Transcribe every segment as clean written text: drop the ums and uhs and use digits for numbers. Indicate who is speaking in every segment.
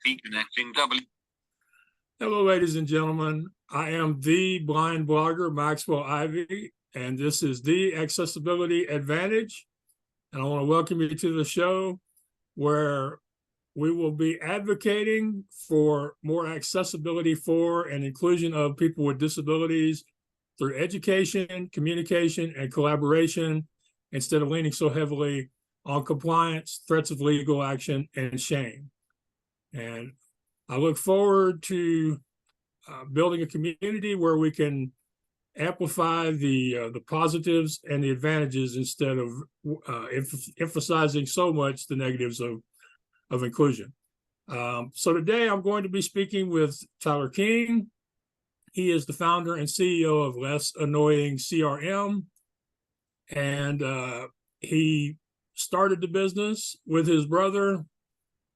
Speaker 1: Connecting W.
Speaker 2: Hello, ladies and gentlemen. I am the blind blogger, Maxwell Ivy, and this is the Accessibility Advantage. And I want to welcome you to the show where we will be advocating for more accessibility for and inclusion of people with disabilities through education, communication, and collaboration, instead of leaning so heavily on compliance, threats of legal action, and shame. And I look forward to building a community where we can amplify the positives and the advantages instead of emphasizing so much the negatives of inclusion. So today I'm going to be speaking with Tyler King. He is the founder and CEO of Less Annoying CRM, and he started the business with his brother.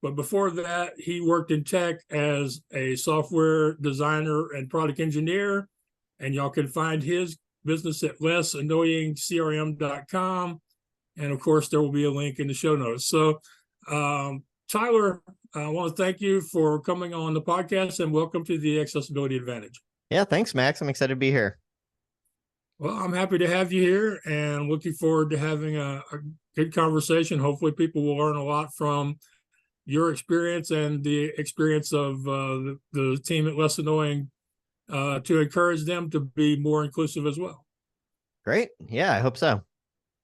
Speaker 2: But before that, he worked in tech as a software designer and product engineer. And y'all can find his business at lessannoyingcrm.com. And of course, there will be a link in the show notes. So, Tyler, I want to thank you for coming on the podcast and welcome to the Accessibility Advantage.
Speaker 3: Yeah, thanks, Max. I'm excited to be here.
Speaker 2: Well, I'm happy to have you here and looking forward to having a good conversation. Hopefully, people will learn a lot from your experience and the experience of the team at Less Annoying to encourage them to be more inclusive as well.
Speaker 3: Great. Yeah, I hope so.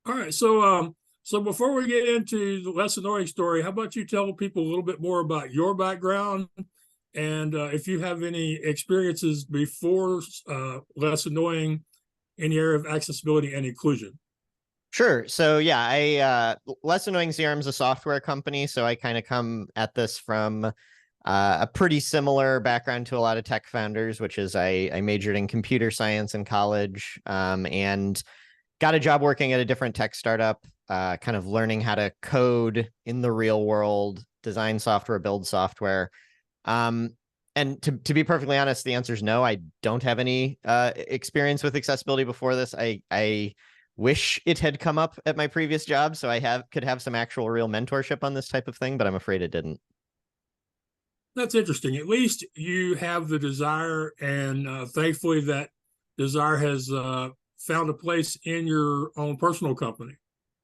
Speaker 2: All right. So before we get into the Less Annoying story, how about you tell people a little bit more about your background and if you have any experiences before Less Annoying in the area of accessibility and inclusion?
Speaker 3: Sure. So yeah, Less Annoying CRM is a software company, so I kind of come at this from a pretty similar background to a lot of tech founders, which is I majored in computer science in college and got a job working at a different tech startup, kind of learning how to code in the real world, design software, build software. And to be perfectly honest, the answer is no. I don't have any experience with accessibility before this. I wish it had come up at my previous job, so I could have some actual real mentorship on this type of thing, but I'm afraid it didn't.
Speaker 2: That's interesting. At least you have the desire, and thankfully that desire has found a place in your own personal company.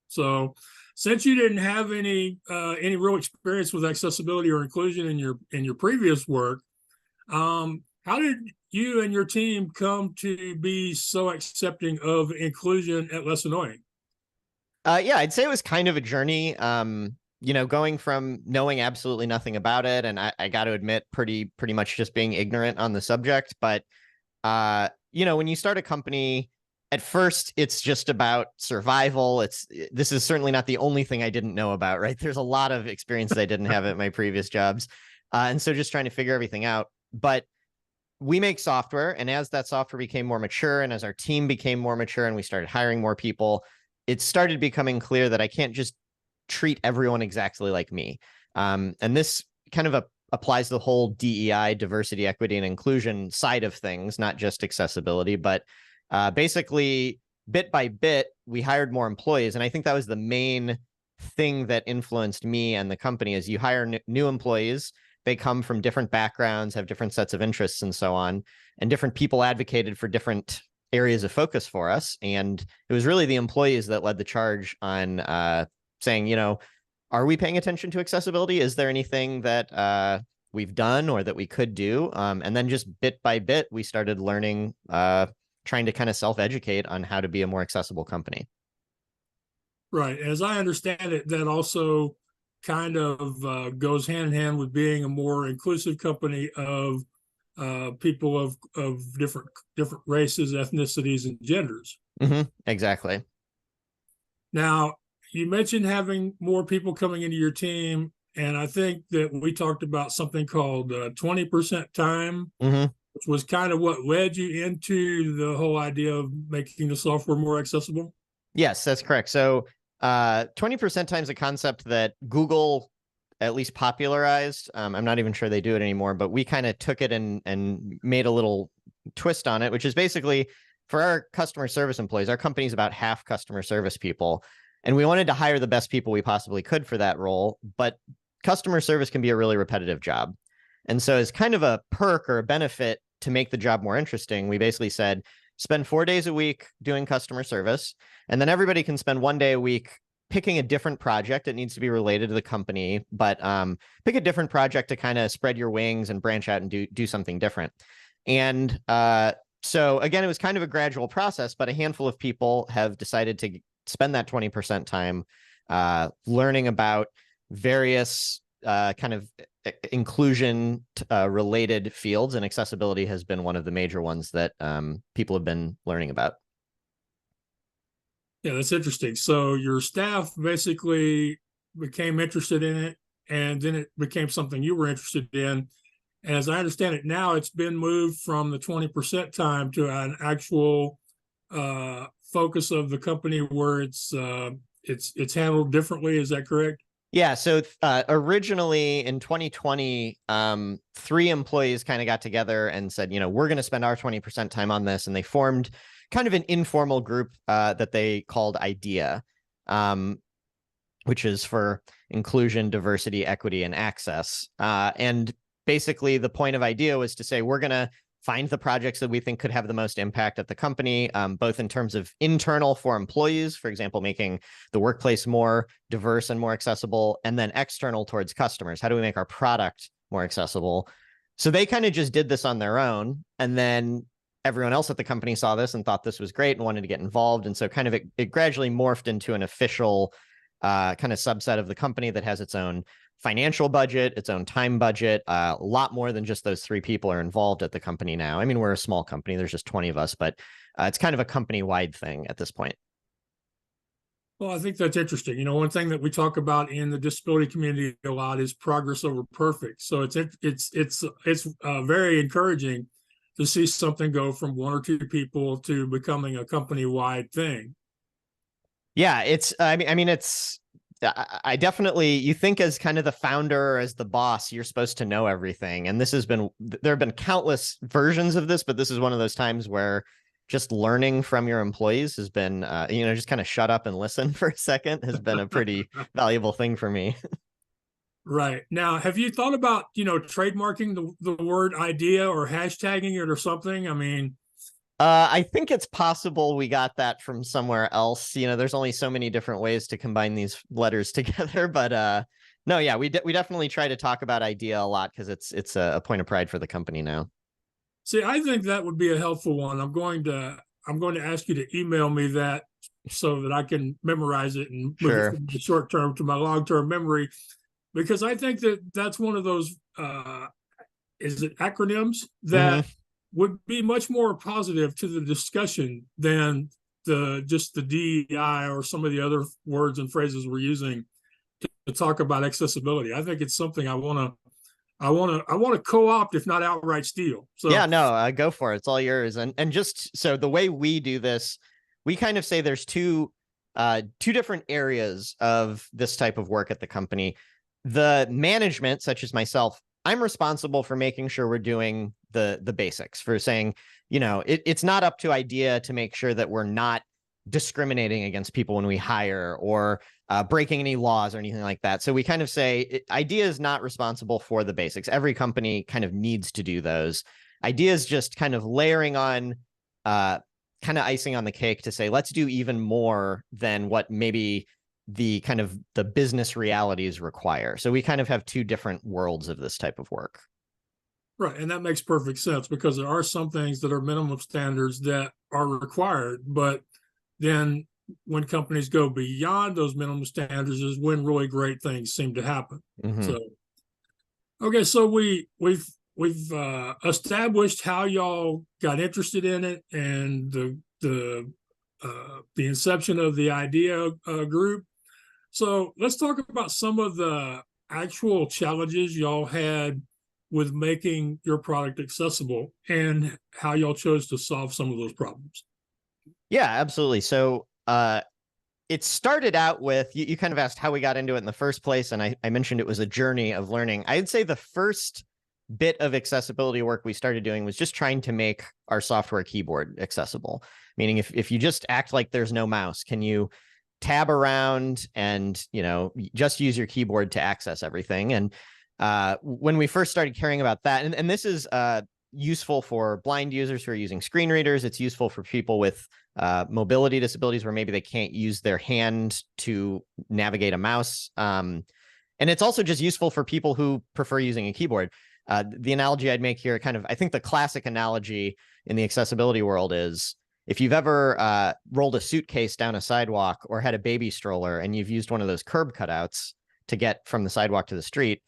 Speaker 2: So since you didn't have any real experience with accessibility or inclusion in your previous work, how did you and your team come to be so accepting of inclusion at Less Annoying?
Speaker 3: Yeah, I'd say it was kind of a journey. Going from knowing absolutely nothing about it, and I got to admit, pretty much just being ignorant on the subject. But when you start a company, at first it's just about survival. This is certainly not the only thing I didn't know about, right? There's a lot of experiences I didn't have at my previous jobs, and so just trying to figure everything out. But we make software, and as that software became more mature and as our team became more mature and we started hiring more people, it started becoming clear that I can't just treat everyone exactly like me. And this kind of applies to the whole DEI, diversity, equity, and inclusion side of things, not just accessibility, but basically bit by bit, we hired more employees. And I think that was the main thing that influenced me and the company is you hire new employees. They come from different backgrounds, have different sets of interests and so on. And different people advocated for different areas of focus for us. And it was really the employees that led the charge on saying, are we paying attention to accessibility? Is there anything that we've done or that we could do? And then just bit by bit, we started learning, trying to kind of self-educate on how to be a more accessible company.
Speaker 2: Right. As I understand it, that also kind of goes hand in hand with being a more inclusive company of people of different races, ethnicities, and genders.
Speaker 3: Mm-hmm. Exactly.
Speaker 2: Now, you mentioned having more people coming into your team, and I think that we talked about something called 20% time,
Speaker 3: mm-hmm.
Speaker 2: which was kind of what led you into the whole idea of making the software more accessible.
Speaker 3: Yes, that's correct. So 20% time is a concept that Google at least popularized. I'm not even sure they do it anymore, but we kind of took it and made a little twist on it, which is basically for our customer service employees, our company's about half customer service people. And we wanted to hire the best people we possibly could for that role. But customer service can be a really repetitive job. And so as kind of a perk or a benefit to make the job more interesting, we basically said, spend 4 days a week doing customer service, and then everybody can spend 1 day a week picking a different project. It needs to be related to the company, but pick a different project to kind of spread your wings and branch out and do something different. And so again, it was kind of a gradual process, but a handful of people have decided to spend that 20% time learning about various kind of inclusion related fields, and accessibility has been one of the major ones that people have been learning about.
Speaker 2: Yeah, that's interesting. So your staff basically became interested in it, and then it became something you were interested in. And as I understand it now, it's been moved from the 20% time to an actual focus of the company where it's handled differently. Is that correct?
Speaker 3: Yeah, so originally in 2020, 3 employees kind of got together and said, we're going to spend our 20% time on this. And they formed kind of an informal group that they called IDEA, which is for inclusion, diversity, equity, and access. And basically the point of IDEA was to say, we're going to find the projects that we think could have the most impact at the company, both in terms of internal for employees, for example, making the workplace more diverse and more accessible, and then external towards customers. How do we make our product more accessible? So they kind of just did this on their own. And then everyone else at the company saw this and thought this was great and wanted to get involved. And so kind of it gradually morphed into an official kind of subset of the company that has its own financial budget, its own time budget. A lot more than just those 3 people are involved at the company now. I mean, we're a small company. There's just 20 of us, but it's kind of a company-wide thing at this point.
Speaker 2: Well, I think that's interesting. One thing that we talk about in the disability community a lot is progress over perfect. So it's very encouraging to see something go from 1 or 2 people to becoming a company-wide thing.
Speaker 3: Yeah, I definitely, you think as kind of the founder or as the boss, you're supposed to know everything. And there have been countless versions of this, but this is one of those times where just learning from your employees has been, just kind of shut up and listen for a second has been a pretty valuable thing for me.
Speaker 2: Right. Now, have you thought about, trademarking the word idea or hashtagging it or something? I mean,
Speaker 3: I think it's possible we got that from somewhere else. There's only so many different ways to combine these letters together, but no, yeah, we definitely try to talk about idea a lot because it's a point of pride for the company now.
Speaker 2: see, I think that would be a helpful one. I'm going to ask you to email me that so that I can memorize it and move it
Speaker 3: Sure.
Speaker 2: from the short term to my long term memory, because I think that that's one of those is it acronyms that would be much more positive to the discussion than just the DEI or some of the other words and phrases we're using to talk about accessibility. I think it's something I want to co-opt, if not outright steal. So
Speaker 3: Yeah, no, go for it. It's all yours. And just so the way we do this, we kind of say there's two different areas of this type of work at the company. The management, such as myself, I'm responsible for making sure we're doing the basics, for saying, it's not up to IDEA to make sure that we're not discriminating against people when we hire or breaking any laws or anything like that. So we kind of say IDEA is not responsible for the basics. Every company kind of needs to do those. IDEA is just kind of layering on kind of icing on the cake to say, let's do even more than what maybe the kind of the business realities require. So we kind of have 2 different worlds of this type of work.
Speaker 2: right, and that makes perfect sense because there are some things that are minimum standards that are required, but then when companies go beyond those minimum standards is when really great things seem to happen. So okay, so we've established how y'all got interested in it and the inception of the idea group. So let's talk about some of the actual challenges y'all had with making your product accessible and how y'all chose to solve some of those problems.
Speaker 3: Yeah, absolutely. So it started out with, you kind of asked how we got into it in the first place. And I mentioned it was a journey of learning. I'd say the first bit of accessibility work we started doing was just trying to make our software keyboard accessible. Meaning if you just act like there's no mouse, can you tab around and, just use your keyboard to access everything? And when we first started caring about that, and this is useful for blind users who are using screen readers. It's useful for people with mobility disabilities where maybe they can't use their hand to navigate a mouse. And it's also just useful for people who prefer using a keyboard. The analogy I'd make here, kind of, I think the classic analogy in the accessibility world is if you've ever rolled a suitcase down a sidewalk or had a baby stroller and you've used one of those curb cutouts to get from the sidewalk to the street,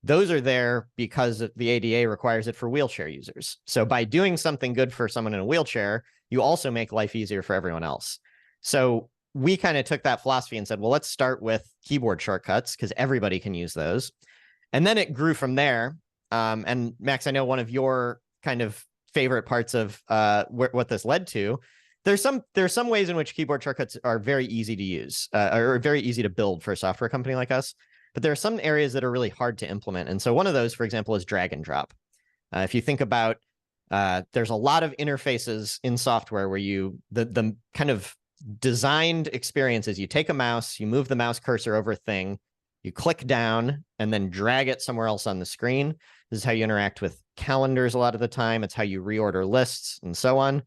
Speaker 3: those are there because the ADA requires it for wheelchair users. So by doing something good for someone in a wheelchair, you also make life easier for everyone else. So we kind of took that philosophy and said, well, let's start with keyboard shortcuts because everybody can use those. And then it grew from there. And Max, I know one of your kind of favorite parts of what this led to. There's some ways in which keyboard shortcuts are very easy to use, or very easy to build for a software company like us. But there are some areas that are really hard to implement. And so one of those, for example, is drag and drop. If you think about, there's a lot of interfaces in software where the kind of designed experience is you take a mouse, you move the mouse cursor over a thing, you click down and then drag it somewhere else on the screen. This is how you interact with calendars a lot of the time. It's how you reorder lists and so on.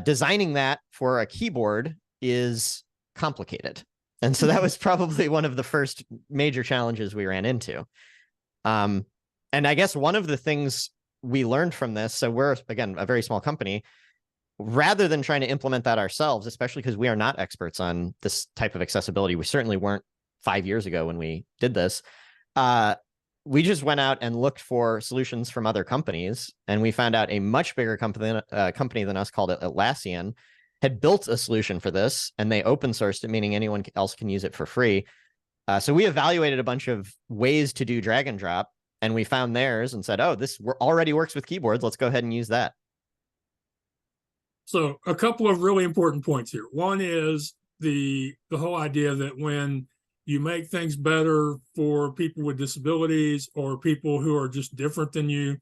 Speaker 3: Designing that for a keyboard is complicated. And so that was probably one of the first major challenges we ran into. And I guess one of the things we learned from this, so we're, again, a very small company, rather than trying to implement that ourselves, especially because we are not experts on this type of accessibility, we certainly weren't 5 years ago when we did this, we just went out and looked for solutions from other companies. And we found out a much bigger company than us called Atlassian had built a solution for this, and they open sourced it, meaning anyone else can use it for free. So we evaluated a bunch of ways to do drag and drop, and we found theirs and said, oh, this already works with keyboards. Let's go ahead and use that.
Speaker 2: So a couple of really important points here. One is the whole idea that when you make things better for people with disabilities or people who are just different than you,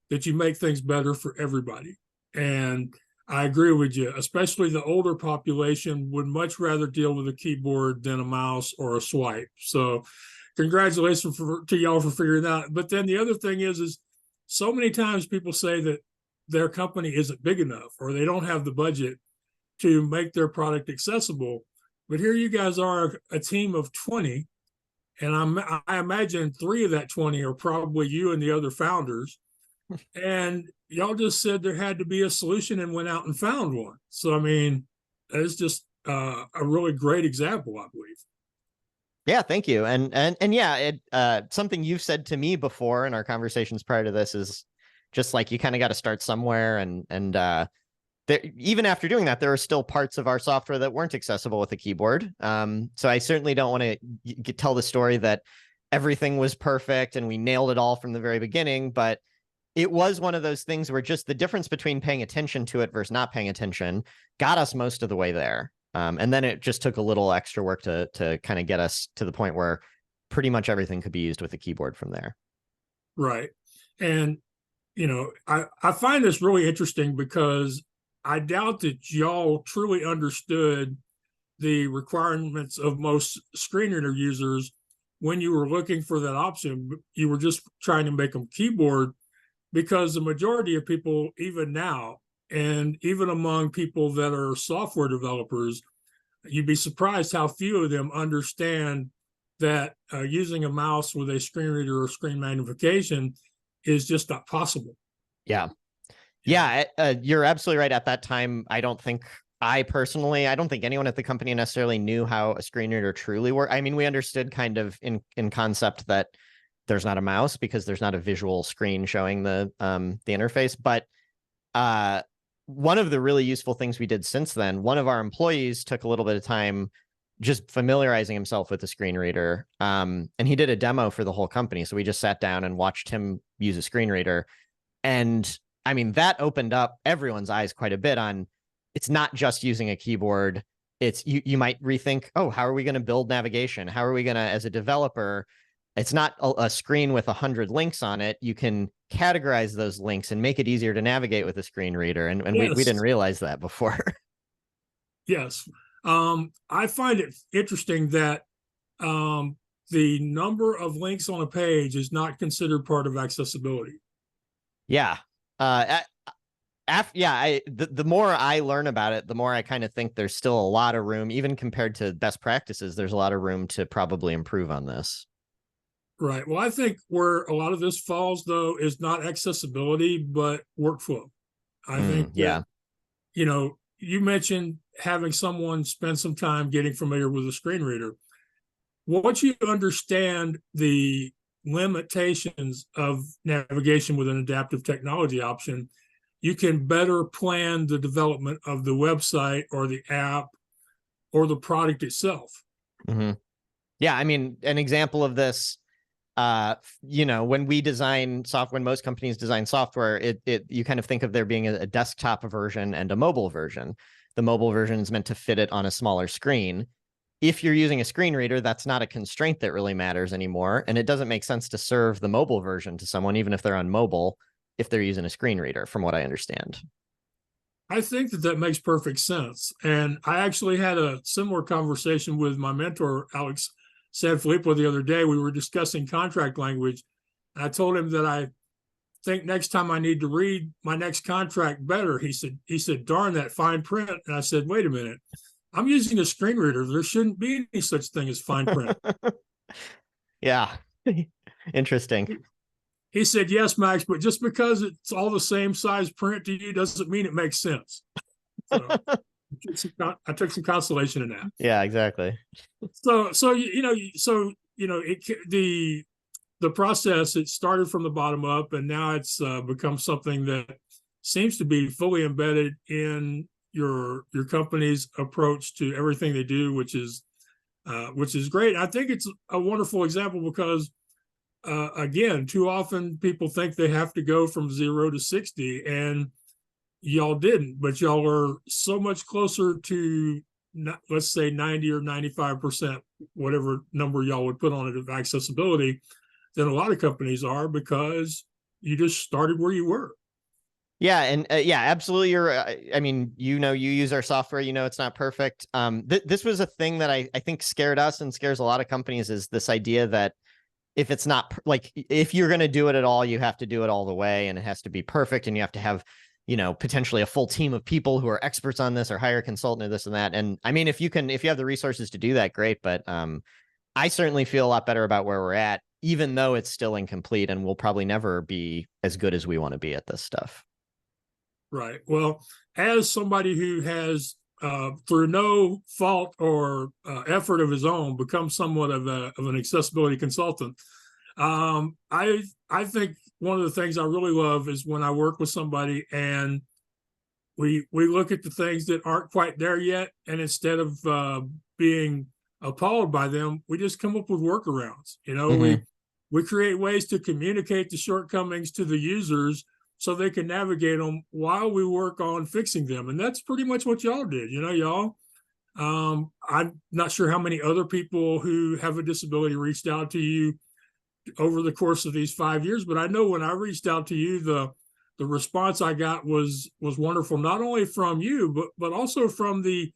Speaker 2: that you make things better for everybody. And I agree with you, especially the older population would much rather deal with a keyboard than a mouse or a swipe. So congratulations to y'all for figuring that out. But then the other thing is so many times people say that their company isn't big enough or they don't have the budget to make their product accessible. But here you guys are, a team of 20, and I imagine 3 of that 20 are probably you and the other founders. And y'all just said there had to be a solution and went out and found one. So, I mean, it's just a really great example, I believe.
Speaker 3: Yeah, thank you. And yeah, something you've said to me before in our conversations prior to this is just like you kind of got to start somewhere, and even after doing that, there are still parts of our software that weren't accessible with a keyboard. So I certainly don't want to tell the story that everything was perfect and we nailed it all from the very beginning, but it was one of those things where just the difference between paying attention to it versus not paying attention got us most of the way there. And then it just took a little extra work to kind of get us to the point where pretty much everything could be used with a keyboard from there.
Speaker 2: Right. And, I find this really interesting because I doubt that y'all truly understood the requirements of most screen reader users when you were looking for that option. You were just trying to make them keyboard, because the majority of people, even now, and even among people that are software developers, you'd be surprised how few of them understand that using a mouse with a screen reader or screen magnification is just not possible.
Speaker 3: Yeah. Yeah, you're absolutely right. At that time, I don't think anyone at the company necessarily knew how a screen reader truly worked. I mean, we understood kind of in concept that there's not a mouse because there's not a visual screen showing the interface. But one of the really useful things we did since then, one of our employees took a little bit of time just familiarizing himself with the screen reader. And he did a demo for the whole company. So we just sat down and watched him use a screen reader. And I mean, that opened up everyone's eyes quite a bit on it's not just using a keyboard. It's you might rethink, oh, how are we going to build navigation? How are we going to, as a developer, it's not a screen with 100 links on it. You can categorize those links and make it easier to navigate with a screen reader. And
Speaker 2: Yes.
Speaker 3: we didn't realize that before.
Speaker 2: Yes. I find it interesting that the number of links on a page is not considered part of accessibility.
Speaker 3: Yeah. The more I learn about it, the more I kind of think there's still a lot of room, even compared to best practices, there's a lot of room to probably improve on this.
Speaker 2: Right. Well, I think where a lot of this falls, though, is not accessibility, but workflow. I think that,
Speaker 3: Yeah.
Speaker 2: you mentioned having someone spend some time getting familiar with a screen reader. Once you understand the limitations of navigation with an adaptive technology option, you can better plan the development of the website or the app or the product itself.
Speaker 3: Mm-hmm. Yeah. I mean, an example of this, when we design software, when most companies design software, you kind of think of there being a desktop version and a mobile version. The mobile version is meant to fit it on a smaller screen. If you're using a screen reader, that's not a constraint that really matters anymore. And it doesn't make sense to serve the mobile version to someone, even if they're on mobile, if they're using a screen reader, from what I understand.
Speaker 2: I think that makes perfect sense. And I actually had a similar conversation with my mentor, Alex Sanfilippo, the other day. We were discussing contract language. I told him that I think next time I need to read my next contract better. He said, darn that fine print. And I said, wait a minute. I'm using a screen reader. There shouldn't be any such thing as fine print.
Speaker 3: Yeah. Interesting.
Speaker 2: He said, yes, Max, but just because it's all the same size print to you doesn't mean it makes sense. So I took some consolation in that.
Speaker 3: Yeah, exactly.
Speaker 2: The process, it started from the bottom up, and now it's become something that seems to be fully embedded in your company's approach to everything they do, which is great. I think it's a wonderful example because again, too often people think they have to go from 0 to 60, and y'all didn't, but y'all are so much closer to, let's say, 90 or 95%, whatever number y'all would put on it, of accessibility, than a lot of companies are, because you just started where you were.
Speaker 3: Yeah, and absolutely. I mean, you use our software. It's not perfect. This was a thing that I think scared us and scares a lot of companies, is this idea that if it's not if you're going to do it at all, you have to do it all the way, and it has to be perfect, and you have to have, potentially a full team of people who are experts on this, or hire a consultant or this and that. And I mean, if you have the resources to do that, great. But I certainly feel a lot better about where we're at, even though it's still incomplete, and we'll probably never be as good as we want to be at this stuff.
Speaker 2: Right. Well, as somebody who has, through no fault or effort of his own, become somewhat of an accessibility consultant, I think one of the things I really love is when I work with somebody and we look at the things that aren't quite there yet, and instead of being appalled by them, we just come up with workarounds.
Speaker 3: Mm-hmm.
Speaker 2: We create ways to communicate the shortcomings to the users so they can navigate them while we work on fixing them. And that's pretty much what y'all did. Y'all, I'm not sure how many other people who have a disability reached out to you over the course of these 5 years, but I know when I reached out to you, the response I got was wonderful, not only from you, but also from the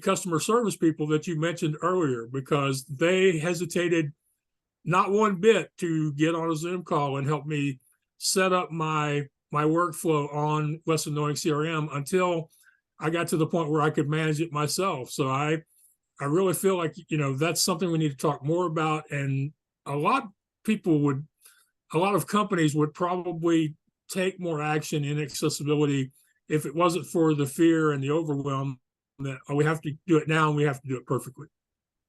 Speaker 2: customer service people that you mentioned earlier, because they hesitated not one bit to get on a Zoom call and help me set up my workflow on Lesson Knowing CRM until I got to the point where I could manage it myself. So I really feel like, that's something we need to talk more about. And a lot of companies would probably take more action in accessibility if it wasn't for the fear and the overwhelm that, oh, we have to do it now and we have to do it perfectly.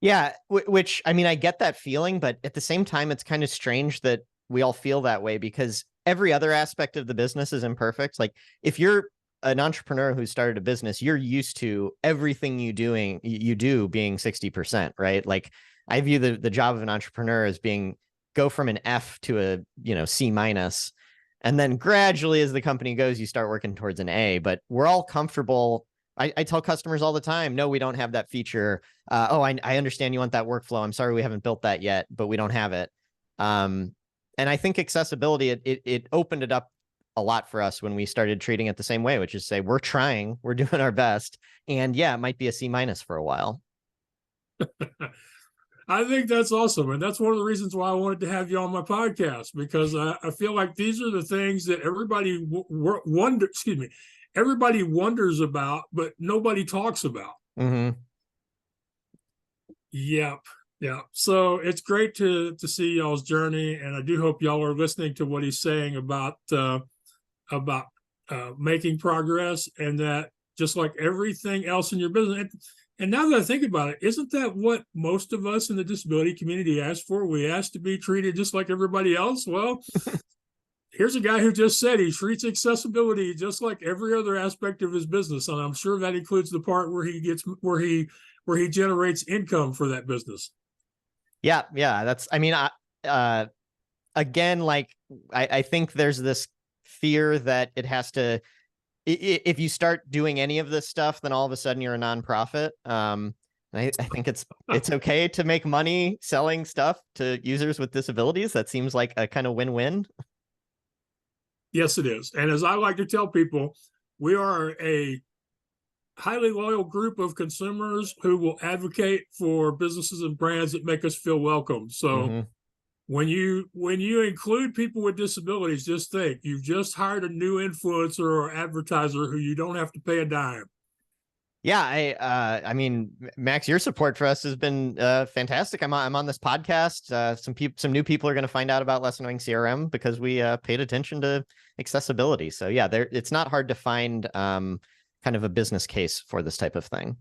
Speaker 3: Yeah, which, I mean, I get that feeling, but at the same time, it's kind of strange that we all feel that way, because every other aspect of the business is imperfect. Like, if you're an entrepreneur who started a business, you're used to everything you do being 60%, right? Like, I view the job of an entrepreneur as being go from an F to a C minus, and then gradually, as the company goes, you start working towards an A. But we're all comfortable. I tell customers all the time, no, we don't have that feature. I understand you want that workflow. I'm sorry we haven't built that yet, but we don't have it. And I think accessibility, it opened it up a lot for us when we started treating it the same way, which is say, we're trying, we're doing our best. And yeah, it might be a C minus for a while.
Speaker 2: I think that's awesome. And that's one of the reasons why I wanted to have you on my podcast, because I feel like these are the things that everybody everybody wonders about, but nobody talks about.
Speaker 3: Mm-hmm.
Speaker 2: Yep. Yeah. So it's great to see y'all's journey. And I do hope y'all are listening to what he's saying about making progress, and that just like everything else in your business. And now that I think about it, isn't that what most of us in the disability community ask for? We ask to be treated just like everybody else. Well, here's a guy who just said he treats accessibility just like every other aspect of his business, and I'm sure that includes the part where he generates income for that business.
Speaker 3: Yeah, yeah. That's, I mean, again, like I think there's this fear that it has to, if you start doing any of this stuff, then all of a sudden you're a nonprofit. I think it's okay to make money selling stuff to users with disabilities. That seems like a kind of win-win.
Speaker 2: Yes, it is. And as I like to tell people, we are a highly loyal group of consumers who will advocate for businesses and brands that make us feel welcome. So
Speaker 3: Mm-hmm.
Speaker 2: when you include people with disabilities, just think you've just hired a new influencer or advertiser who you don't have to pay a dime.
Speaker 3: Yeah, I mean, Max, your support for us has been fantastic. I'm on this podcast. Some new people are going to find out about Less Annoying CRM because we paid attention to accessibility. So yeah, it's not hard to find kind of a business case for this type of thing.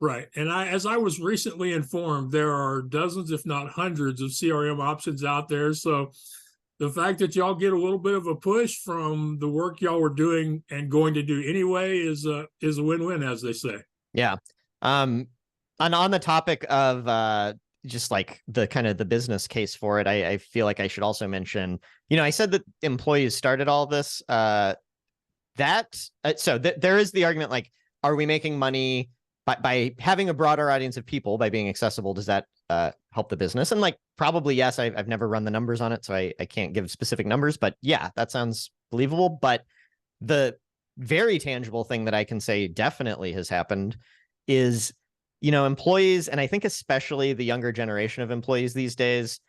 Speaker 2: Right. And as I was recently informed, there are dozens, if not hundreds, of CRM options out there. So the fact that y'all get a little bit of a push from the work y'all were doing and going to do anyway is a win-win, as they say.
Speaker 3: Yeah. And on the topic of just like the kind of the business case for it, I feel like I should also mention, I said that employees started all this. There is the argument, like, are we making money by having a broader audience of people, by being accessible? Does that help the business? And like, probably yes. I've never run the numbers on it, so I can't give specific numbers, but yeah, that sounds believable. But the very tangible thing that I can say definitely has happened is, employees, and I think especially the younger generation of employees these days,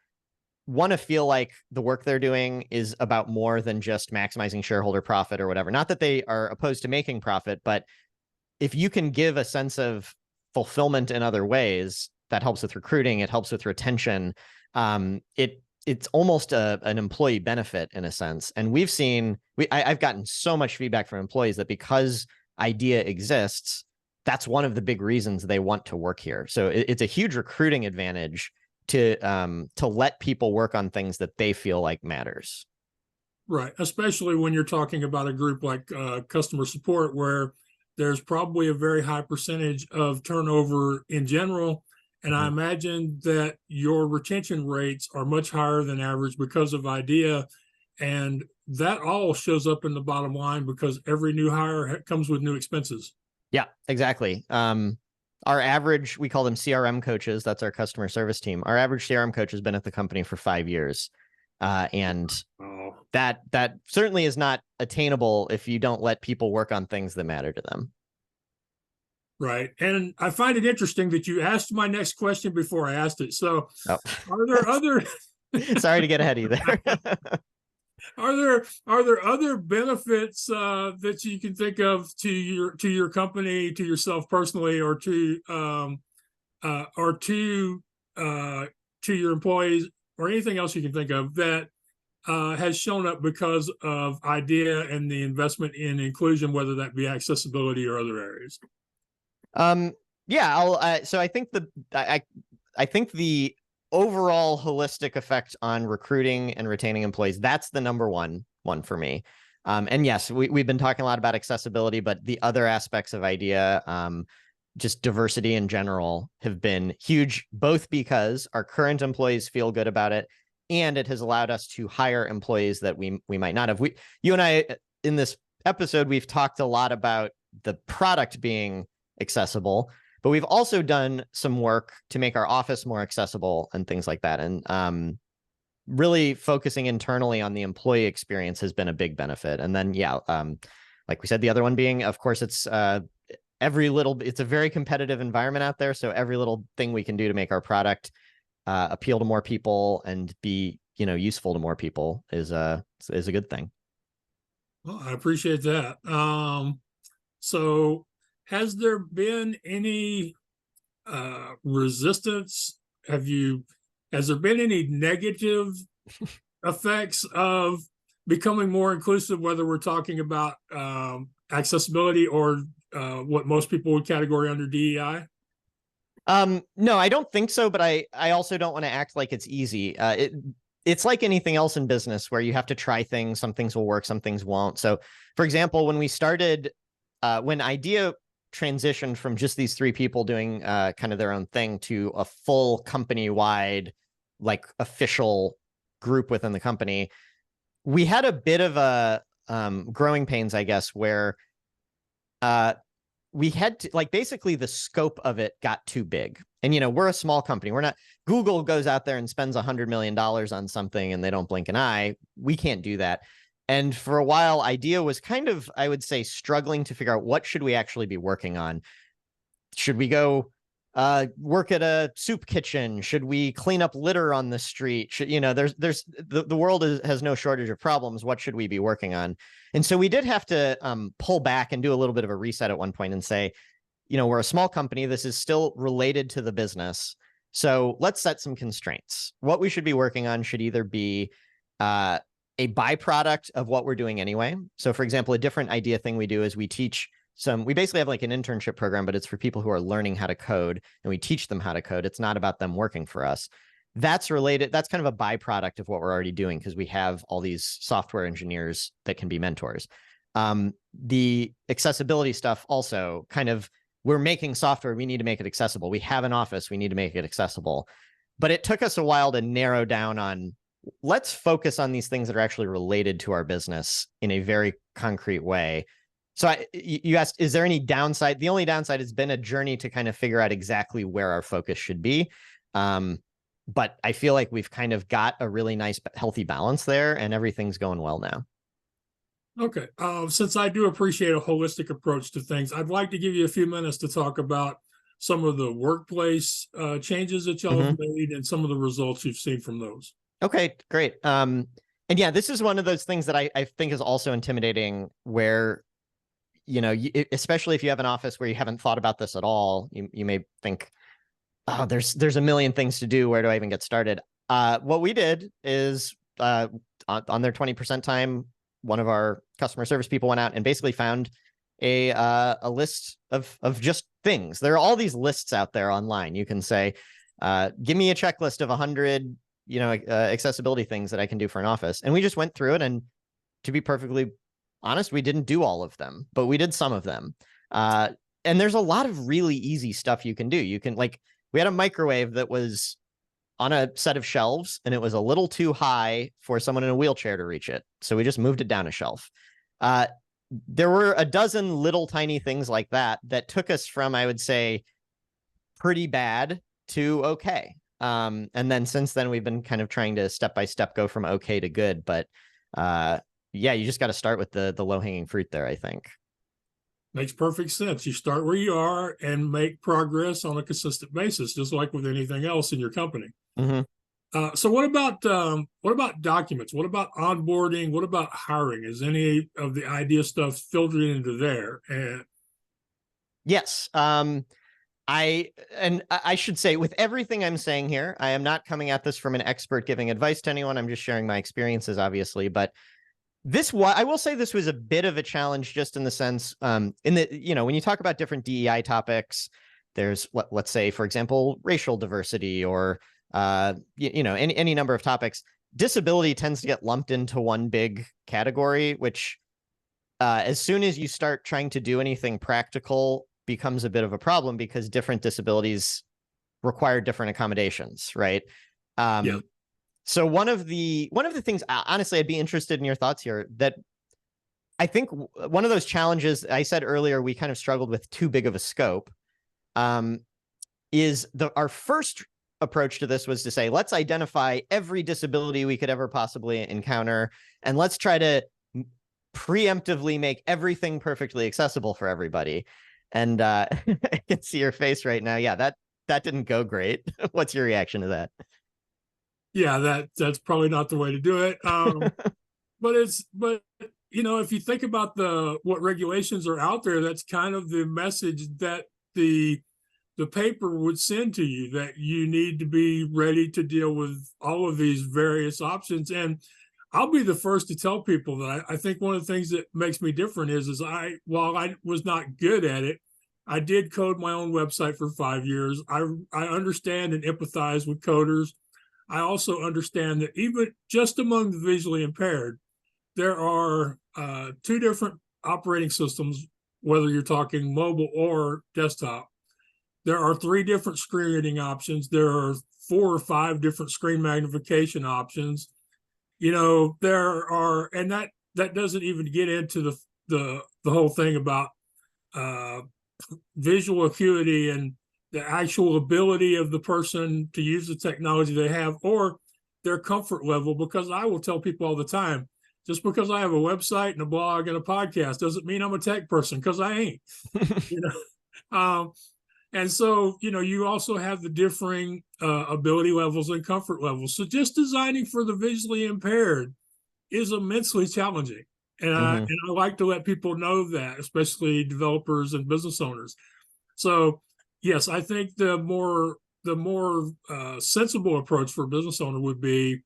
Speaker 3: want to feel like the work they're doing is about more than just maximizing shareholder profit or whatever. Not that they are opposed to making profit, but if you can give a sense of fulfillment in other ways, that helps with recruiting, it helps with retention. It's almost an employee benefit in a sense. And I've gotten so much feedback from employees that because IDEA exists, that's one of the big reasons they want to work here. So it's a huge recruiting advantage to let people work on things that they feel like matters.
Speaker 2: Right. Especially when you're talking about a group like customer support, where there's probably a very high percentage of turnover in general. And I imagine that your retention rates are much higher than average because of IDEA. And that all shows up in the bottom line because every new hire comes with new expenses.
Speaker 3: Yeah, exactly. Our average, we call them CRM coaches. That's our customer service team. Our average CRM coach has been at the company for 5 years. And that certainly is not attainable if you don't let people work on things that matter to them.
Speaker 2: Right. And I find it interesting that you asked my next question before I asked it. So are there other
Speaker 3: sorry to get ahead of you there.
Speaker 2: Are there other benefits that you can think of to your company, to yourself personally, or to your employees, or anything else you can think of that has shown up because of IDEA and the investment in inclusion, whether that be accessibility or other areas?
Speaker 3: Yeah, so I think I think the overall holistic effect on recruiting and retaining employees, that's the number one for me. And yes, we've been talking a lot about accessibility, but the other aspects of IDEA, just diversity in general, have been huge, both because our current employees feel good about it, and it has allowed us to hire employees that we might not have. You and I, in this episode, we've talked a lot about the product being accessible, but we've also done some work to make our office more accessible and things like that. And really focusing internally on the employee experience has been a big benefit. And then, like we said, the other one being, of course, it's a very competitive environment out there. So every little thing we can do to make our product appeal to more people and be, useful to more people is a good thing.
Speaker 2: Well, I appreciate that. So has there been any resistance? Has there been any negative effects of becoming more inclusive, whether we're talking about accessibility or what most people would category under DEI?
Speaker 3: No, I don't think so, but I also don't want to act like it's easy. It's like anything else in business where you have to try things. Some things will work, some things won't. So, for example, when we started, when Idea transitioned from just these three people doing kind of their own thing to a full company-wide, like official group within the company, we had a bit of a growing pains, I guess, where we had to, like, basically the scope of it got too big. And, we're a small company. We're not, Google goes out there and spends $100 million on something and they don't blink an eye. We can't do that. And for a while, Idea was kind of, I would say, struggling to figure out what should we actually be working on. Should we go work at a soup kitchen? Should we clean up litter on the street? Should, there's the world has no shortage of problems. What should we be working on? And so we did have to pull back and do a little bit of a reset at one point and say, we're a small company. This is still related to the business. So let's set some constraints. What we should be working on should either be a byproduct of what we're doing anyway. So, for example, a different Idea thing we do is we basically have like an internship program, but it's for people who are learning how to code, and we teach them how to code. It's not about them working for us. That's related. That's kind of a byproduct of what we're already doing because we have all these software engineers that can be mentors. The accessibility stuff also kind of, we're making software. We need to make it accessible. We have an office. We need to make it accessible. But it took us a while to narrow down on, let's focus on these things that are actually related to our business in a very concrete way. So you asked, is there any downside? The only downside has been a journey to kind of figure out exactly where our focus should be. But I feel like we've kind of got a really nice, healthy balance there, and everything's going well now.
Speaker 2: Okay. Since I do appreciate a holistic approach to things, I'd like to give you a few minutes to talk about some of the workplace changes that y'all have made and some of the results you've seen from those.
Speaker 3: Okay, great. And yeah, this is one of those things that I think is also intimidating where, especially if you have an office where you haven't thought about this at all, you may think, oh, there's a million things to do. Where do I even get started? What we did is on their 20% time, one of our customer service people went out and basically found a list of just things. There are all these lists out there online. You can say, give me a checklist of 100, accessibility things that I can do for an office. And we just went through it. And to be perfectly honest, we didn't do all of them, but we did some of them. And there's a lot of really easy stuff you can do. You can, like, we had a microwave that was on a set of shelves and it was a little too high for someone in a wheelchair to reach it. So we just moved it down a shelf. There were a dozen little tiny things like that took us from, I would say, pretty bad to okay. And then since then, we've been kind of trying to step by step go from okay to good. But yeah, you just got to start with the low hanging fruit there, I think.
Speaker 2: Makes perfect sense. You start where you are and make progress on a consistent basis, just like with anything else in your company. So what about documents? What about onboarding? What about hiring? Is any of the Idea stuff filtered into there? And
Speaker 3: yes, I should say, with everything I'm saying here, I am not coming at this from an expert giving advice to anyone. I'm just sharing my experiences, obviously. But I will say this was a bit of a challenge, just in the sense, when you talk about different DEI topics, there's let's say, for example, racial diversity or any number of topics. Disability tends to get lumped into one big category, which as soon as you start trying to do anything practical becomes a bit of a problem because different disabilities require different accommodations, right?
Speaker 2: yeah.
Speaker 3: So one of the things, honestly, I'd be interested in your thoughts here, that I think one of those challenges I said earlier, we kind of struggled with too big of a scope, is our first approach to this was to say, let's identify every disability we could ever possibly encounter, and let's try to preemptively make everything perfectly accessible for everybody. And I can see your face right now. Yeah, that didn't go great. What's your reaction to that?
Speaker 2: Yeah, that's probably not the way to do it. But if you think about what regulations are out there, that's kind of the message that the the paper would send to you, that you need to be ready to deal with all of these various options. And I'll be the first to tell people that I think one of the things that makes me different is while I was not good at it, I did code my own website for 5 years. I understand and empathize with coders. I also understand that even just among the visually impaired, there are two different operating systems, whether you're talking mobile or desktop. There are three different screen reading options. There are four or five different screen magnification options. And that doesn't even get into the whole thing about uh, visual acuity and the actual ability of the person to use the technology they have, or their comfort level. Because I will tell people all the time, just because I have a website and a blog and a podcast doesn't mean I'm a tech person, because I ain't. You know, and so you also have the differing ability levels and comfort levels. So just designing for the visually impaired is immensely challenging. And I,
Speaker 3: Hmm.
Speaker 2: and I like to let people know that, especially developers and business owners. So yes, I think the more sensible approach for a business owner would be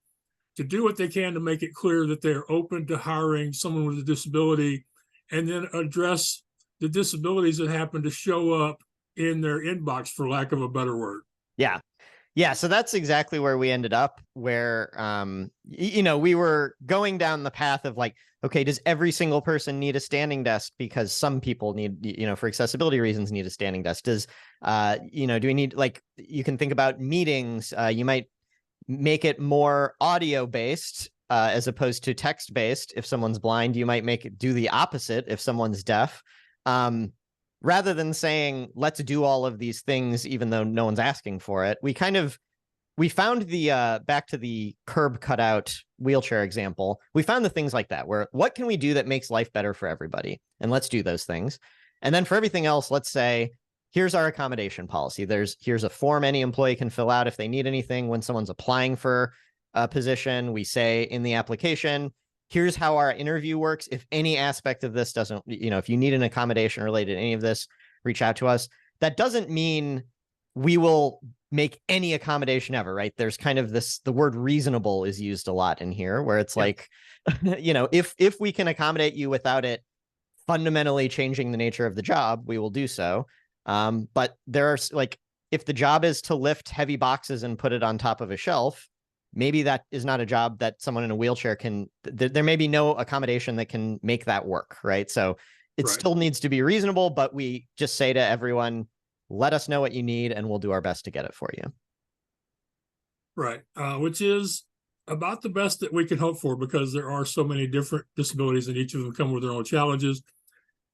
Speaker 2: to do what they can to make it clear that they're open to hiring someone with a disability, and then address the disabilities that happen to show up in their inbox, for lack of a better word.
Speaker 3: Yeah. Yeah, so that's exactly where we ended up, where we were going down the path of like, okay, does every single person need a standing desk? Because some people need, for accessibility reasons, need a standing desk. Do we need, like, you can think about meetings. You might make it more audio based as opposed to text based. If someone's blind, you might make it do the opposite if someone's deaf. Rather than saying, let's do all of these things, even though no one's asking for it, we found the back to the curb cutout wheelchair example. We found the things like that, where what can we do that makes life better for everybody? And let's do those things. And then for everything else, let's say, here's our accommodation policy. Here's a form any employee can fill out if they need anything. When someone's applying for a position, we say in the application, here's how our interview works. If any aspect of this doesn't, if you need an accommodation related to any of this, reach out to us. That doesn't mean we will make any accommodation ever, right? There's kind of the word reasonable is used a lot in here, where it's like, if we can accommodate you without it fundamentally changing the nature of the job, we will do so. But there are, like, if the job is to lift heavy boxes and put it on top of a shelf, maybe that is not a job that someone in a wheelchair can, there may be no accommodation that can make that work, right? So it
Speaker 2: Right.
Speaker 3: still needs to be reasonable, but we just say to everyone, let us know what you need and we'll do our best to get it for you.
Speaker 2: Right. Which is about the best that we can hope for, because there are so many different disabilities and each of them come with their own challenges.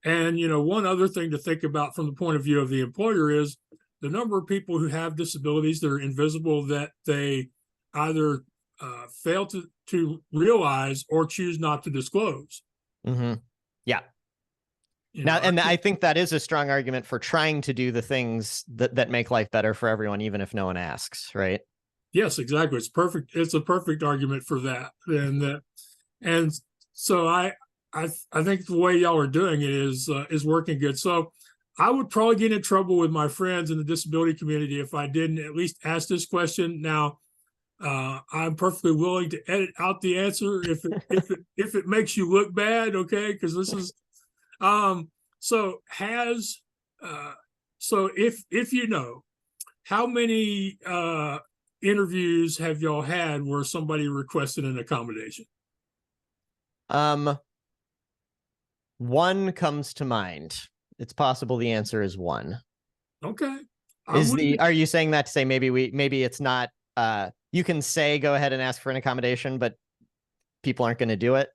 Speaker 2: And, one other thing to think about from the point of view of the employer is the number of people who have disabilities that are invisible, that they either fail to realize or choose not to disclose.
Speaker 3: Mm-hmm. Yeah.
Speaker 2: You
Speaker 3: Now,
Speaker 2: know, I
Speaker 3: and I
Speaker 2: think,
Speaker 3: think that is a strong argument for trying to do the things that make life better for everyone, even if no one asks, right?
Speaker 2: yes, exactly. It's perfect. It's a perfect argument for that. And so I think the way y'all are doing it is working good. So I would probably get in trouble with my friends in the disability community if I didn't at least ask this question. Now, I'm perfectly willing to edit out the answer if it makes you look bad, okay? Because this is so has so if how many interviews have y'all had where somebody requested an accommodation?
Speaker 3: Um, One comes to mind. It's possible the answer is one.
Speaker 2: Okay. I wouldn't be,
Speaker 3: Are you saying that to say maybe it's not you can say go ahead and ask for an accommodation, but people aren't going to do it?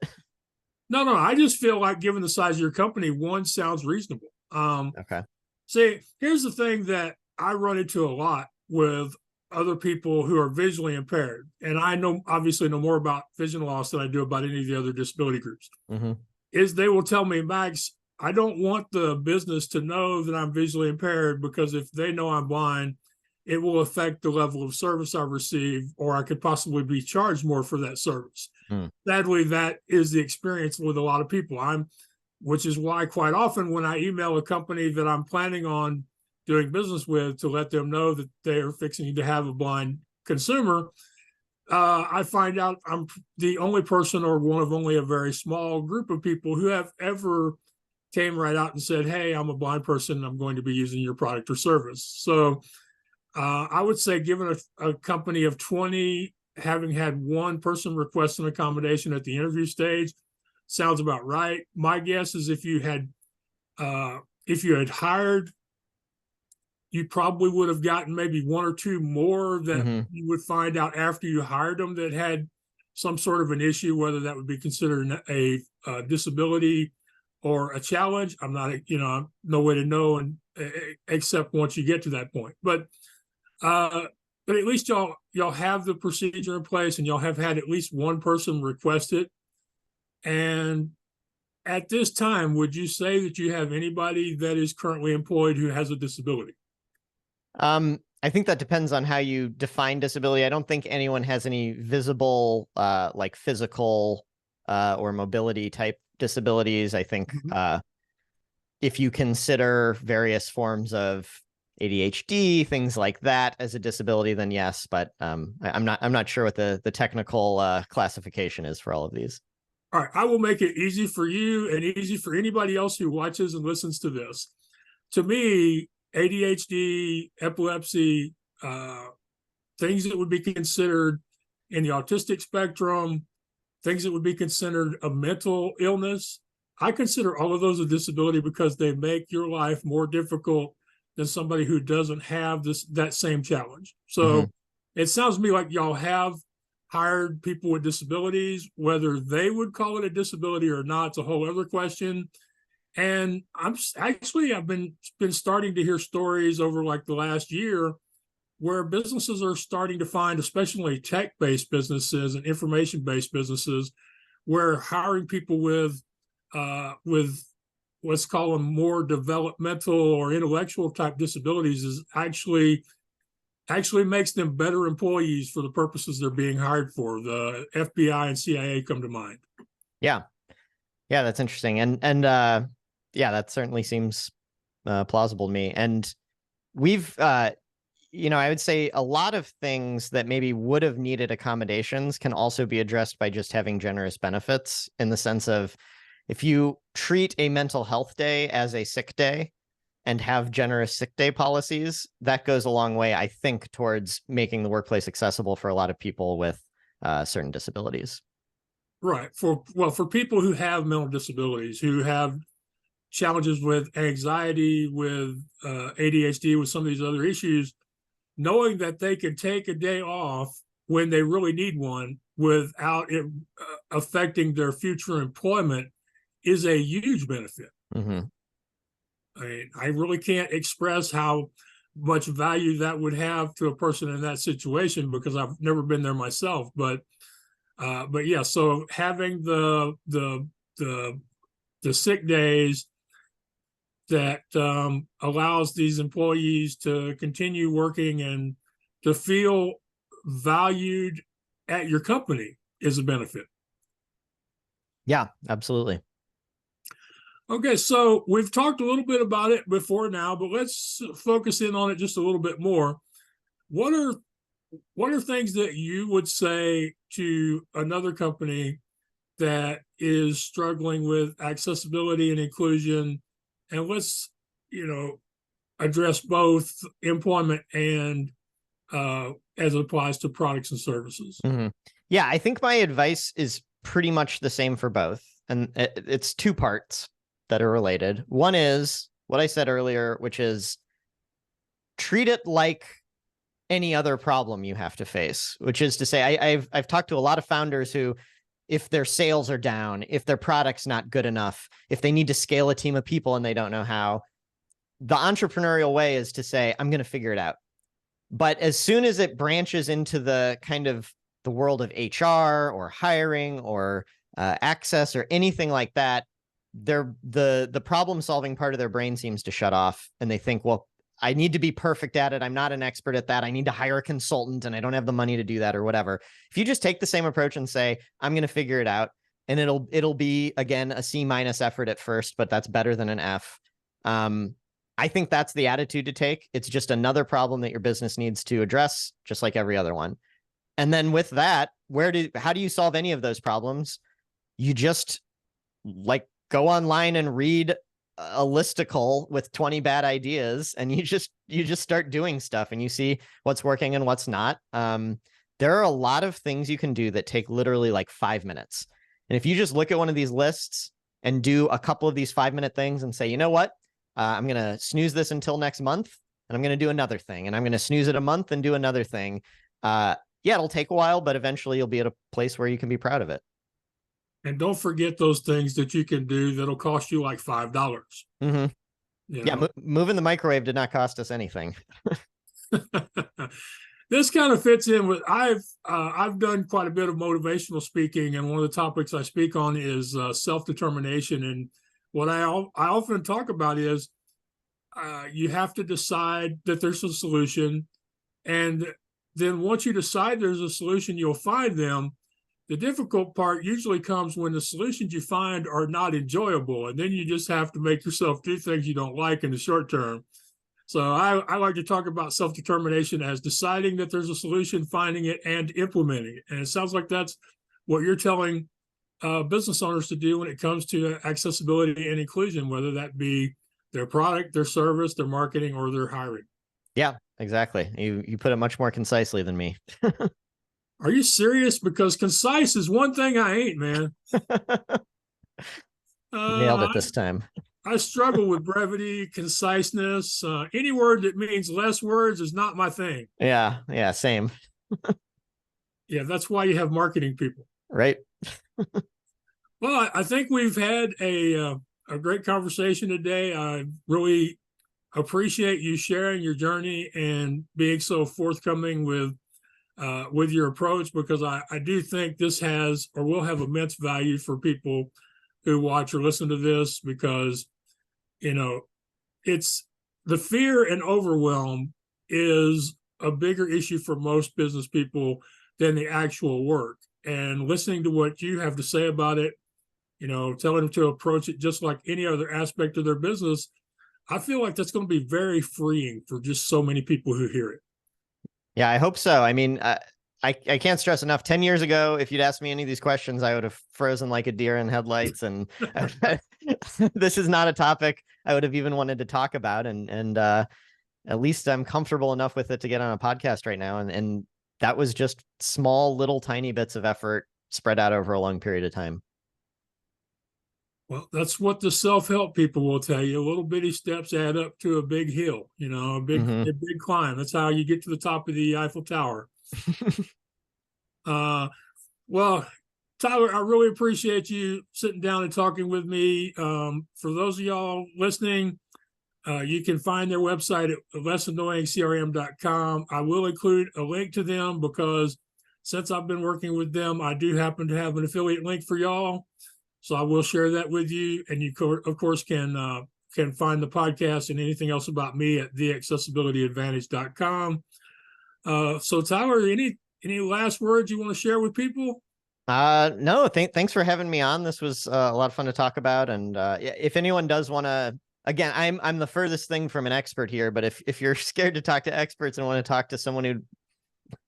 Speaker 2: no, I just feel like, given the size of your company, one sounds reasonable.
Speaker 3: Okay.
Speaker 2: See, here's the thing that I run into a lot with other people who are visually impaired, and I obviously know more about vision loss than I do about any of the other disability groups,
Speaker 3: Mm-hmm.
Speaker 2: is they will tell me, Max, I don't want the business to know that I'm visually impaired, because if they know I'm blind, it will affect the level of service I receive, or I could possibly be charged more for that service.
Speaker 3: Mm.
Speaker 2: Sadly, that is the experience with a lot of people. Which is why quite often when I email a company that I'm planning on doing business with to let them know that they're fixing to have a blind consumer, I find out I'm the only person or one of only a very small group of people who have ever came right out and said, "Hey, I'm a blind person. I'm going to be using your product or service." So I would say, given a company of 20, having had one person request an accommodation at the interview stage, sounds about right. My guess is if you had hired, you probably would have gotten maybe one or two more that you would find out after you hired them that had some sort of an issue, whether that would be considered a disability or a challenge. I'm not, no way to know, and except once you get to that point. But at least y'all have the procedure in place, and y'all have had at least one person request it. And at this time, would you say that you have anybody that is currently employed who has a disability?
Speaker 3: I think that depends on how you define disability. I don't think anyone has any visible, like physical, or mobility type disabilities. I think, if you consider various forms of ADHD, things like that as a disability, then yes. But I'm not sure what the technical classification is for all of these.
Speaker 2: All right, I will make it easy for you and easy for anybody else who watches and listens to this. To me, ADHD, epilepsy, things that would be considered in the autistic spectrum, things that would be considered a mental illness, I consider all of those a disability because they make your life more difficult than somebody who doesn't have that same challenge. So it sounds to me like y'all have hired people with disabilities. Whether they would call it a disability or not, it's a whole other question. And I've been starting to hear stories over like the last year where businesses are starting to find, especially tech-based businesses and information-based businesses, where hiring people with let's call them more developmental or intellectual type disabilities is actually makes them better employees for the purposes they're being hired for. The FBI and CIA come to mind.
Speaker 3: Yeah, that's interesting, and yeah, that certainly seems plausible to me. And we've, I would say a lot of things that maybe would have needed accommodations can also be addressed by just having generous benefits, in the sense of, if you treat a mental health day as a sick day and have generous sick day policies, that goes a long way, I think, towards making the workplace accessible for a lot of people with certain disabilities.
Speaker 2: Right. For people who have mental disabilities, who have challenges with anxiety, with ADHD, with some of these other issues, knowing that they can take a day off when they really need one without it affecting their future employment is a huge benefit. I mean, I really can't express how much value that would have to a person in that situation, because I've never been there myself. But yeah, so having the sick days that allows these employees to continue working and to feel valued at your company is a benefit.
Speaker 3: Yeah, absolutely.
Speaker 2: Okay, so we've talked a little bit about it before now, but let's focus in on it just a little bit more. What are things that you would say to another company that is struggling with accessibility and inclusion? And let's, address both employment and as it applies to products and services.
Speaker 3: Yeah, I think my advice is pretty much the same for both. And it's two parts that are related. One is what I said earlier, which is treat it like any other problem you have to face, which is to say, I've talked to a lot of founders who, if their sales are down, if their product's not good enough, if they need to scale a team of people and they don't know how, the entrepreneurial way is to say, I'm going to figure it out. But as soon as it branches into the kind of the world of HR or hiring or access or anything like that, the problem solving part of their brain seems to shut off, and they think, well, I need to be perfect at it. I'm not an expert at that. I need to hire a consultant and I don't have the money to do that or whatever. If you just take the same approach and say, I'm going to figure it out, and it'll be, again, a C- effort at first, but that's better than an F. I think that's the attitude to take. It's just another problem that your business needs to address, just like every other one. And then with that, how do you solve any of those problems? You just like go online and read a listicle with 20 bad ideas, and you just start doing stuff and you see what's working and what's not. There are a lot of things you can do that take literally like 5 minutes. And if you just look at one of these lists and do a couple of these 5-minute things and say, you know what, I'm going to snooze this until next month, and I'm going to do another thing, and I'm going to snooze it a month and do another thing. Yeah, it'll take a while, but eventually you'll be at a place where you can be proud of it.
Speaker 2: And don't forget those things that you can do that'll cost you like $5.
Speaker 3: Mm-hmm. Yeah,
Speaker 2: know?
Speaker 3: Moving the microwave did not cost us anything.
Speaker 2: This kind of fits in with I've done quite a bit of motivational speaking, and one of the topics I speak on is self-determination. And what I often talk about is you have to decide that there's a solution, and then once you decide there's a solution, you'll find them. The difficult part usually comes when the solutions you find are not enjoyable, and then you just have to make yourself do things you don't like in the short term. So I like to talk about self-determination as deciding that there's a solution, finding it, and implementing it. And it sounds like that's what you're telling business owners to do when it comes to accessibility and inclusion, whether that be their product, their service, their marketing, or their hiring.
Speaker 3: Yeah, exactly. You put it much more concisely than me.
Speaker 2: Are you serious? Because concise is one thing I ain't, man.
Speaker 3: Nailed it this time.
Speaker 2: I struggle with brevity, conciseness. Any word that means less words is not my thing.
Speaker 3: Yeah, same.
Speaker 2: Yeah, that's why you have marketing people.
Speaker 3: Right.
Speaker 2: Well, I think we've had a great conversation today. I really appreciate you sharing your journey and being so forthcoming with your approach, because I do think this has or will have immense value for people who watch or listen to this, because it's the fear and overwhelm is a bigger issue for most business people than the actual work. And listening to what you have to say about it, telling them to approach it just like any other aspect of their business, I feel like that's going to be very freeing for just so many people who hear it.
Speaker 3: Yeah, I hope so. I mean, I can't stress enough. 10 years ago, if you'd asked me any of these questions, I would have frozen like a deer in headlights. And this is not a topic I would have even wanted to talk about. And at least I'm comfortable enough with it to get on a podcast right now. And that was just small, little, tiny bits of effort spread out over a long period of time.
Speaker 2: Well, that's what the self-help people will tell you. Little bitty steps add up to a big hill, a big climb. That's how you get to the top of the Eiffel Tower. Well, Tyler, I really appreciate you sitting down and talking with me. For those of y'all listening, you can find their website at lessannoyingcrm.com. I will include a link to them because since I've been working with them, I do happen to have an affiliate link for y'all. So I will share that with you. And you, of course, can find the podcast and anything else about me at theaccessibilityadvantage.com. So Tyler, any last words you want to share with people?
Speaker 3: No, thanks for having me on. This was a lot of fun to talk about. And if anyone does want to, again, I'm the furthest thing from an expert here, but if you're scared to talk to experts and want to talk to someone who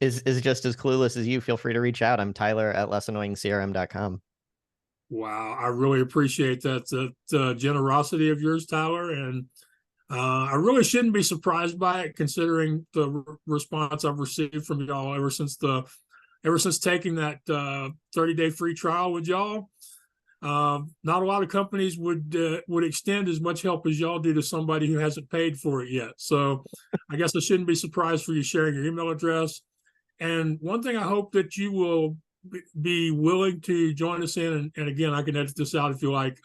Speaker 3: is just as clueless as you, feel free to reach out. I'm Tyler at lessannoyingcrm.com.
Speaker 2: Wow, I really appreciate that the generosity of yours, Tyler, and I really shouldn't be surprised by it, considering the response I've received from y'all ever since taking that 30-day free trial with y'all. Not a lot of companies would extend as much help as y'all do to somebody who hasn't paid for it yet. So I guess I shouldn't be surprised for you sharing your email address. And one thing I hope that you will be willing to join us in, and again, I can edit this out if you like,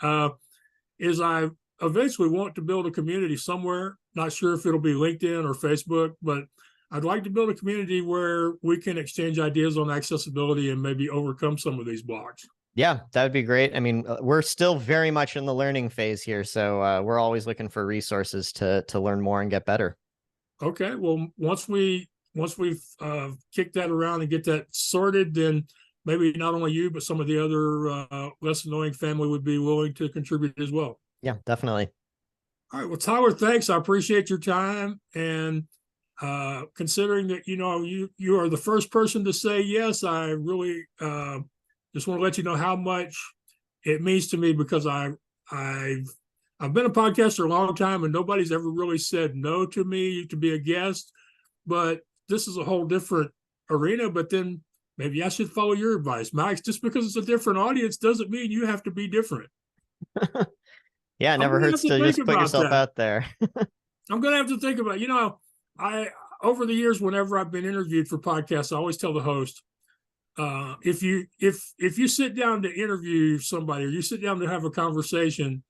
Speaker 2: is I eventually want to build a community somewhere. Not sure if it'll be LinkedIn or Facebook, but I'd like to build a community where we can exchange ideas on accessibility and maybe overcome some of these blocks.
Speaker 3: Yeah, that would be great. I mean, we're still very much in the learning phase here, so we're always looking for resources to learn more and get better.
Speaker 2: Okay, well, once we've kicked that around and get that sorted, then maybe not only you, but some of the other less annoying family would be willing to contribute as well.
Speaker 3: Yeah, definitely.
Speaker 2: All right, well, Tyler, thanks. I appreciate your time, and considering that you are the first person to say yes, I really just want to let you know how much it means to me, because I've I've been a podcaster a long time, and nobody's ever really said no to me to be a guest. But this is a whole different arena. But then maybe I should follow your advice, Max. Just because it's a different audience doesn't mean you have to be different.
Speaker 3: Yeah, it
Speaker 2: I'm
Speaker 3: never
Speaker 2: gonna have
Speaker 3: hurts
Speaker 2: to
Speaker 3: to
Speaker 2: think
Speaker 3: just put
Speaker 2: about
Speaker 3: yourself
Speaker 2: that.
Speaker 3: out there.
Speaker 2: I'm gonna have to think about. I over the years, whenever I've been interviewed for podcasts, I always tell the host, if you sit down to interview somebody, or you sit down to have a conversation,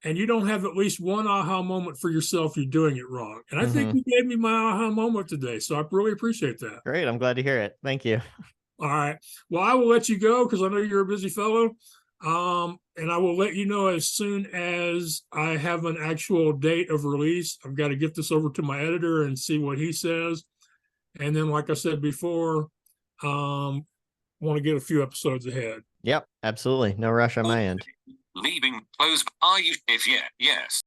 Speaker 2: and you don't have at least one aha moment for yourself, you're doing it wrong. And I think
Speaker 3: Hmm.
Speaker 2: you gave me my aha moment today, so I really appreciate that.
Speaker 3: Great. I'm glad to hear it. Thank you.
Speaker 2: All right. Well, I will let you go because I know you're a busy fellow. And I will let you know as soon as I have an actual date of release. I've got to get this over to my editor and see what he says. And then, like I said before, want to get a few episodes ahead.
Speaker 3: Yep, absolutely. No rush on my end.
Speaker 1: Leaving close. Are you? If yeah, yes.